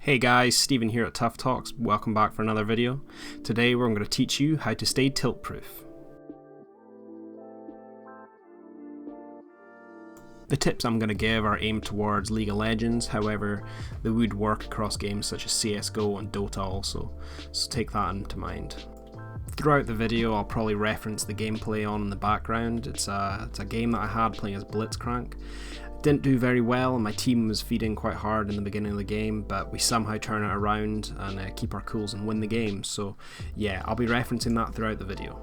Hey guys, Steven here at Tough Talks. Welcome back for another video. Today we're going to teach you how to stay tilt-proof. The tips I'm going to give are aimed towards League of Legends, however, they would work across games such as CSGO and Dota also, so take that into mind. Throughout the video I'll probably reference the gameplay on in the background. It's a game that I had playing as Blitzcrank. Didn't do very well and my team was feeding quite hard in the beginning of the game, but we somehow turn it around and keep our cools and win the game. So yeah, I'll be referencing that throughout the video.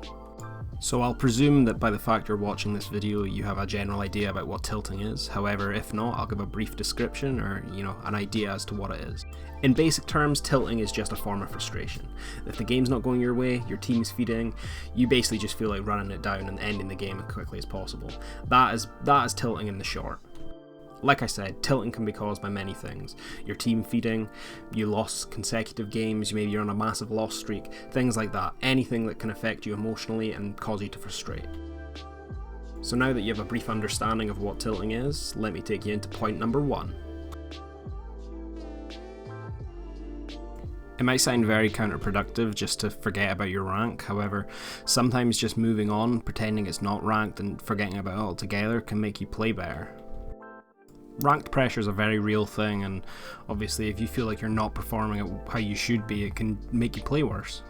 So I'll presume that by the fact you're watching this video you have a general idea about what tilting is. However, if not, I'll give a brief description or, an idea as to what it is. In basic terms, tilting is just a form of frustration. If the game's not going your way, your team's feeding, you basically just feel like running it down and ending the game as quickly as possible. That is tilting in the short. Like I said, tilting can be caused by many things. Your team feeding, you lost consecutive games, maybe you're on a massive loss streak, things like that. Anything that can affect you emotionally and cause you to frustrate. So now that you have a brief understanding of what tilting is, let me take you into point number 1. It might sound very counterproductive just to forget about your rank, however, sometimes just moving on, pretending it's not ranked and forgetting about it altogether can make you play better. Ranked pressure is a very real thing, and obviously if you feel like you're not performing at how you should be, it can make you play worse.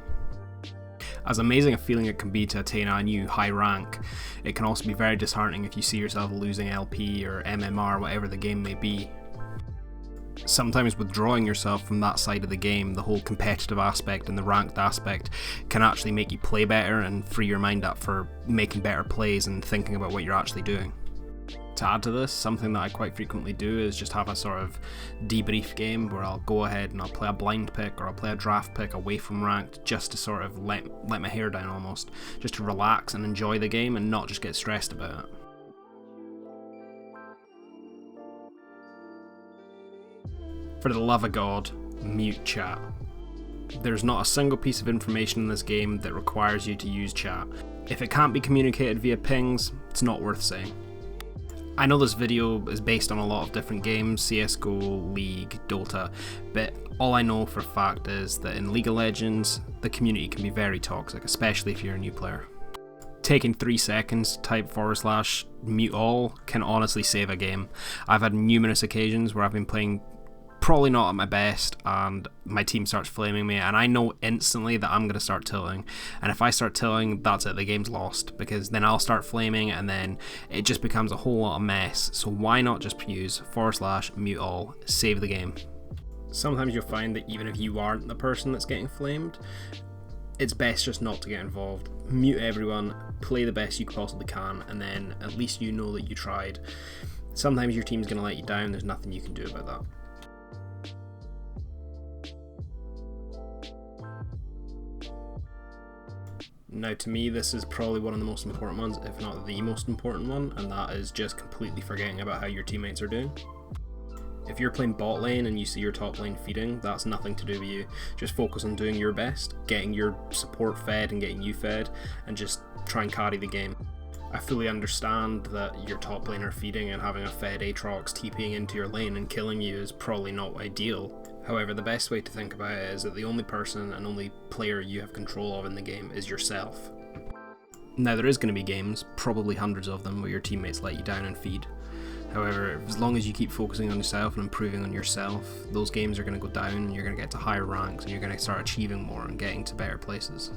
As amazing a feeling it can be to attain a new high rank, it can also be very disheartening if you see yourself losing LP or MMR, whatever the game may be. Sometimes withdrawing yourself from that side of the game, the whole competitive aspect and the ranked aspect, can actually make you play better and free your mind up for making better plays and thinking about what you're actually doing. To add to this, something that I quite frequently do is just have a sort of debrief game where I'll go ahead and I'll play a blind pick or I'll play a draft pick away from ranked, just to sort of let my hair down almost, just to relax and enjoy the game and not just get stressed about it. For the love of God, mute chat. There's not a single piece of information in this game that requires you to use chat. If it can't be communicated via pings, it's not worth saying. I know this video is based on a lot of different games, CSGO, League, Dota, but all I know for a fact is that in League of Legends, the community can be very toxic, especially if you're a new player. Taking 3 seconds to type /mute all can honestly save a game. I've had numerous occasions where I've been playing probably not at my best and my team starts flaming me and I know instantly that I'm going to start tilting, and if I start tilting, that's it, the game's lost, because then I'll start flaming and then it just becomes a whole lot of mess. So why not just use /mute all, save the game. Sometimes you'll find that even if you aren't the person that's getting flamed, it's best just not to get involved. Mute everyone, play the best you possibly can, and then at least you know that you tried. Sometimes your team's going to let you down, there's nothing you can do about that. Now to me, this is probably one of the most important ones, if not the most important one, and that is just completely forgetting about how your teammates are doing. If you're playing bot lane and you see your top lane feeding, that's nothing to do with you. Just focus on doing your best, getting your support fed and getting you fed, and just try and carry the game. I fully understand that your top laner feeding and having a fed Aatrox TPing into your lane and killing you is probably not ideal. However, the best way to think about it is that the only person and only player you have control of in the game is yourself. Now there is going to be games, probably hundreds of them, where your teammates let you down and feed. However, as long as you keep focusing on yourself and improving on yourself, those games are going to go down and you're going to get to higher ranks and you're going to start achieving more and getting to better places.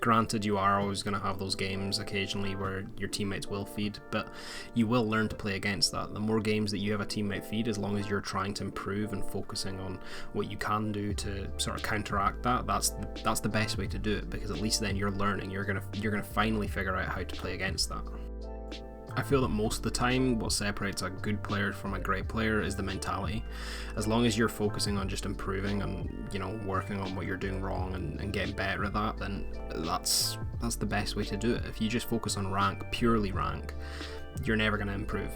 Granted, you are always going to have those games occasionally where your teammates will feed, but you will learn to play against that. The more games that you have a teammate feed, as long as you're trying to improve and focusing on what you can do to sort of counteract that, that's the best way to do it, because at least then you're learning, you're gonna finally figure out how to play against that. I feel that most of the time what separates a good player from a great player is the mentality. As long as you're focusing on just improving and working on what you're doing wrong and getting better at that, then that's the best way to do it. If you just focus on rank, purely rank, you're never going to improve.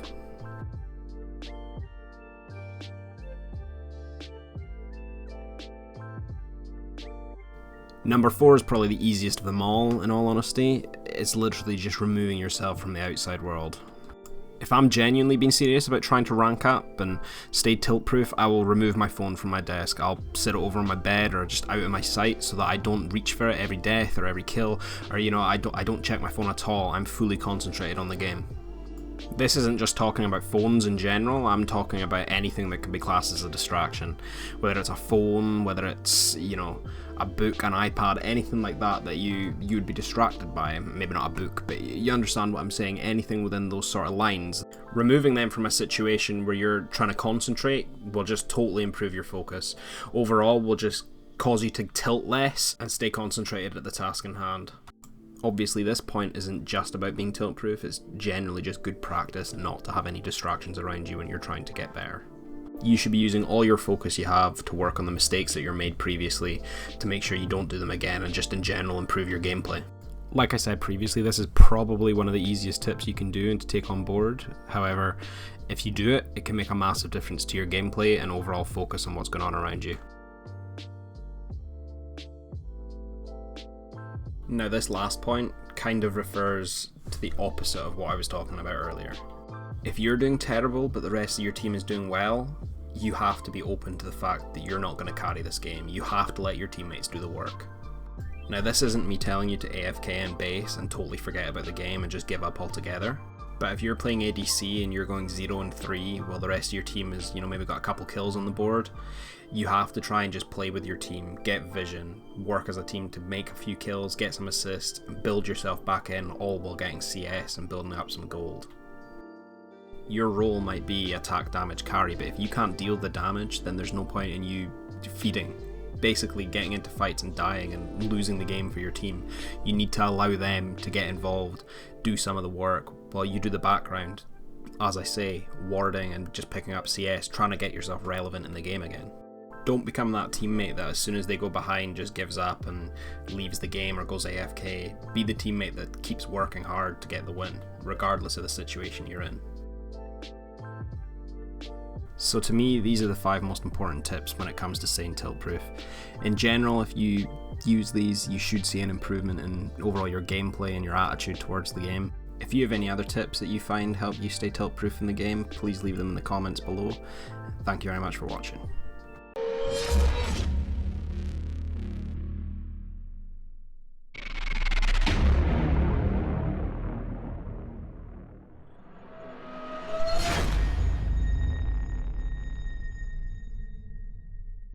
Number 4 is probably the easiest of them all, in all honesty. It's literally just removing yourself from the outside world. If I'm genuinely being serious about trying to rank up and stay tilt-proof, I will remove my phone from my desk. I'll sit it over on my bed or just out of my sight so that I don't reach for it every death or every kill, or I don't check my phone at all. I'm fully concentrated on the game. This isn't just talking about phones in general, I'm talking about anything that can be classed as a distraction. Whether it's a phone, whether it's, a book, an iPad, anything like that you'd be distracted by. Maybe not a book, but you understand what I'm saying, anything within those sort of lines. Removing them from a situation where you're trying to concentrate will just totally improve your focus. Overall, will just cause you to tilt less and stay concentrated at the task in hand. Obviously, this point isn't just about being tilt-proof, it's generally just good practice not to have any distractions around you when you're trying to get better. You should be using all your focus you have to work on the mistakes that you made previously to make sure you don't do them again and just in general improve your gameplay. Like I said previously, this is probably one of the easiest tips you can do and to take on board. However, if you do it, it can make a massive difference to your gameplay and overall focus on what's going on around you. Now, this last point kind of refers to the opposite of what I was talking about earlier. If you're doing terrible but the rest of your team is doing well, you have to be open to the fact that you're not going to carry this game. You have to let your teammates do the work. Now, this isn't me telling you to AFK and base and totally forget about the game and just give up altogether. But if you're playing ADC and you're going 0-3 while the rest of your team is, maybe got a couple kills on the board, you have to try and just play with your team, get vision, work as a team to make a few kills, get some assists, and build yourself back in, all while getting CS and building up some gold. Your role might be attack, damage, carry, but if you can't deal the damage, then there's no point in you feeding. Basically getting into fights and dying and losing the game for your team. You need to allow them to get involved, do some of the work, while you do the background, as I say, warding and just picking up CS, trying to get yourself relevant in the game again. Don't become that teammate that as soon as they go behind just gives up and leaves the game or goes AFK. Be the teammate that keeps working hard to get the win, regardless of the situation you're in. So to me, these are the 5 most important tips when it comes to staying tilt-proof. In general, if you use these, you should see an improvement in overall your gameplay and your attitude towards the game. If you have any other tips that you find help you stay tilt-proof in the game, please leave them in the comments below. Thank you very much for watching.